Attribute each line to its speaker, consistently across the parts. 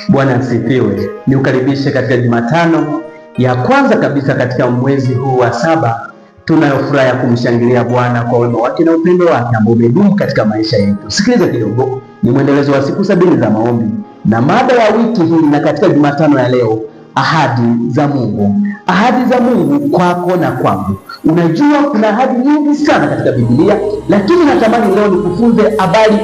Speaker 1: Bwana asifiwe. Niukaribishe katika Jumatano ya kwanza kabisa katika mwezi huu wa 7. Tunayo furaha ya kumshangilia Bwana kwa wema wake na upendo wake ambao umedumu katika maisha yetu. Sikiliza kidogo, ni mwendelezo wa siku 70 za maombi na mada ya wiki hii, na katika Jumatano ya leo, ahadi za Mungu. Ahadi za Mungu kwako na kwangu. Unajua kuna ahadi nyingi sana katika Biblia, lakini natamani leo nikufunze habari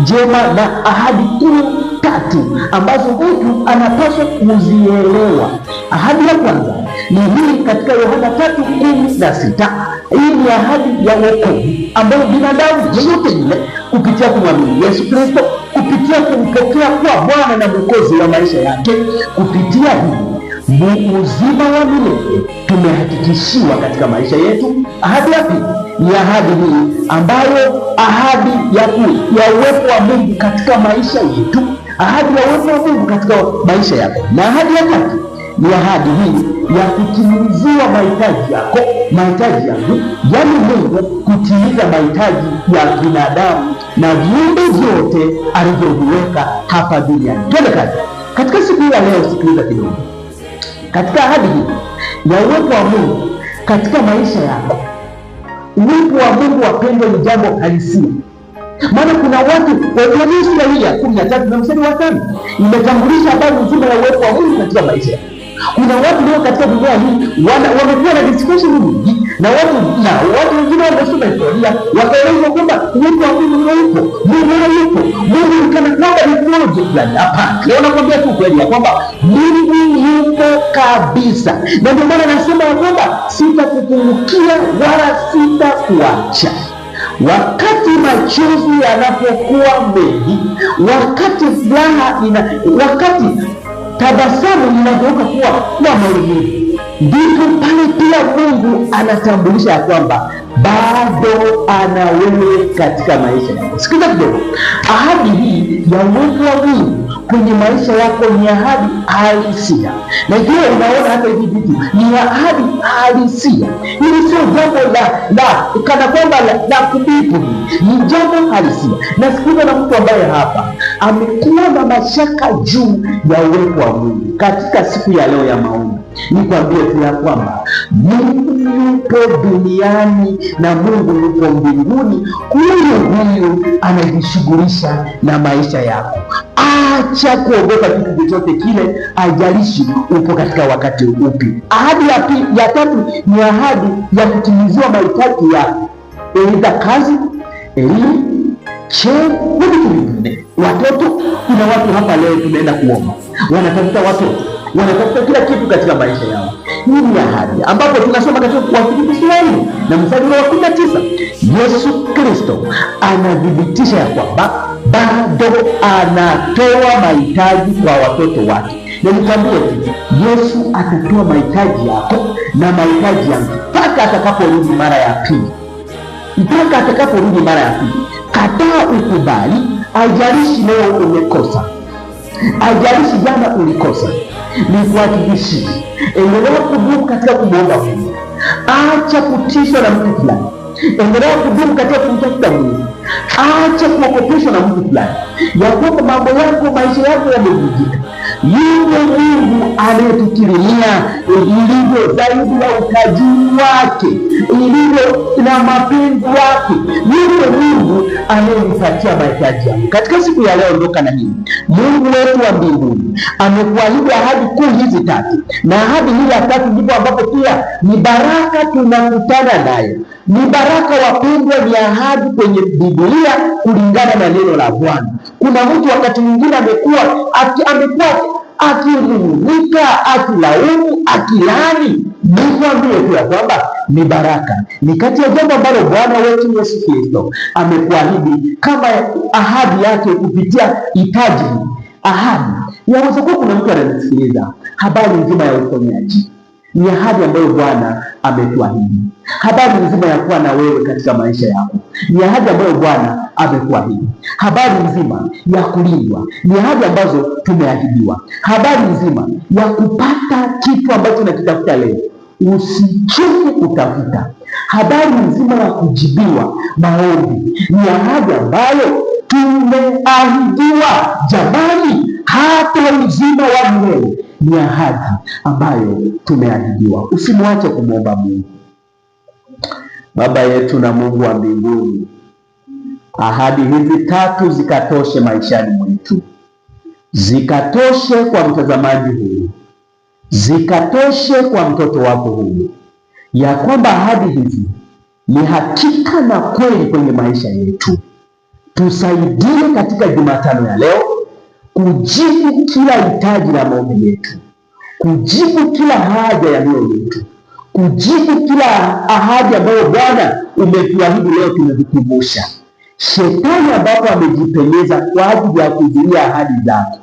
Speaker 1: njema na ahadi kuu 3 ambazo mtu anapaswa kuzielewa. Ahadi ya kwanza ni hii katika Yohana 3:16. Hii ni ahadi ya wokovu ambayo binadamu yeyote yule kupitia kumwamini Yesu Kristo, kupitia kumpokea kuwa Bwana na Mwokozi wa maisha yake, kupitia hii uzima wa milele tumehakikishiwa katika maisha yetu. Ahadi ya pili ni ahadi hii ambayo ahadi ya uwepo wa Mungu katika maisha yetu, ahadi ya uwepo wa Mungu katika maisha yako. Na ahadi ya tatu ni ahadi hii ya kutimiliziwa mahitaji yako, mahitaji yangu, yaani Mungu kutimiza mahitaji ya binadamu na viumbe vyote alivyoviweka hapa duniani. Twende kazi. Katika siku ya leo, sikiliza kidogo. Katika ahadi hii ya uwepo wa Mungu katika maisha yako, uwepo wa Mungu wapendwa, ni jambo halisia. Maana kuna watu wa Historia 13 na mstari wa 5 imetambulisha habari nzima ya uwepo wa Mungu katika maisha yako. Kuna watu leo katika dunia hii wamekuwa na discussion nyingi na watu wengine wamesoma historia wakaeleza kwamba uwepo wa Mungu yupo, Mungu yupo, Mungu kana kwamba ni mmoja fulani. Hapana, leo nakwambia tu kweli ya kwamba Mungu yupo kabisa, na ndio maana nasema ya kwamba sitakupungukia wala sitakuacha. Wakati machozi yanapokuwa mengi, wakati furaha wakati tabasamu linageuka kuwa maumivu, ndipo pale pia Mungu anatambulisha ya kwamba bado ana wewe katika maisha yako. Sikiza kidogo. Ahadi hii ya uwepo wa Mungu kwenye maisha yako ni ahadi halisia, na hiyo unaona hata hivi vitu ni ahadi halisia. Hili sio jambo la kana kwamba la kubipu, ni jambo halisia. Na sikiza na mtu ambaye hapa amekuwa na mashaka juu ya uwepo wa Mungu katika siku ya leo ya maombi, nikwambie tu ya kwamba Mungu yupo duniani na Mungu yupo mbinguni. Huyu anajishughulisha na maisha yako. Acha kuogopa kitu chochote kile, ajalishi upo katika wakati upi. Ahadi ya tatu ni ahadi ya kutimiziwa mahitaji yako, aidha kazi, elimu, cheo, vitu vingine. Watoto, kuna watu hapa leo tunaenda kuomba, wanatafuta watoto, wanatafuta kila kitu katika maisha yao. Hii ni ahadi ambapo tunasoma katika Wafilipi 4 na mstari wa 19, Yesu Kristo anadhibitisha ya kwamba bado anatoa mahitaji kwa watoto wake. Na nikwambie tu, Yesu atatoa mahitaji yako na mahitaji yangu mpaka atakaporudi mara ya pili. Mpaka atakaporudi mara ya pili. Kataa ukubali, ajalishi leo umekosa, ajalishi jana ulikosa. Nikuhakikishie, endelea kudumu katika kumwomba Mungu. Acha kutishwa na mtu fulani, endelea kudumu katika kumtafuta Mungu. Acha kuogopeshwa na mtu fulani ya kwamba mambo yako, maisha yako yamevunjika. Yule Mungu anayetukirimia ilivyo zaidi ya utajiri wake, ilivyo na mapenzi yake, yule Mungu anayenipatia mahitaji yangu. Katika siku ya leo, ondoka na hii. Mungu wetu wa mbinguni amekuahidi ahadi kuu hizi 3, na ahadi hii ya 3 ndipo ambapo pia ni baraka tunakutana nayo. Ni baraka wapendwa, ni ahadi kwenye Biblia kulingana na neno la Bwana. Kuna mtu wakati mwingine amekuwa akirumunika, akilaumu, akilaani. Nikwambie tu ya kwamba ni baraka, ni kati ya jambo ambalo Bwana wetu Yesu Kristo amekuahidi kama ahadi yake kupitia hitaji. Ahadi yaweza kuwa kuna mtu ananisikiliza, habari nzima ya uponyaji ni ahadi ambayo Bwana ametuahidi. Habari nzima ya kuwa na wewe katika maisha yako ni ahadi ambayo Bwana amekuahidi. Habari nzima ya kulindwa ni ahadi ambazo tumeahidiwa. Habari nzima ya kupata kitu ambacho unakitafuta leo, usichoke kutafuta. Habari nzima ya kujibiwa maombi ni ahadi ambayo tumeahidiwa. Jamani, hata uzima wa milele ni ahadi ambayo tumeahidiwa. Usimwache kumwomba Mungu. Baba yetu na Mungu wa mbinguni, ahadi hizi tatu zikatoshe maishani mwetu, zikatoshe kwa mtazamaji huyu, zikatoshe kwa mtoto wako huyu, ya kwamba ahadi hizi ni hakika na kweli kwenye maisha yetu. Tusaidie katika Jumatano ya leo kujibu kila hitaji la maombi yetu, kujibu kila haja ya mioyo yetu, kujibu kila ahadi ambayo Bwana umetuahidi leo tumevikumbusha. Shetani ambapo amejipenyeza kwa ajili ya kuzuia ahadi zake,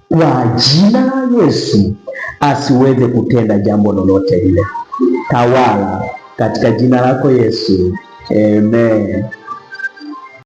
Speaker 1: kwa jina la Yesu asiweze kutenda jambo lolote lile. Tawala katika jina lako Yesu. Amen.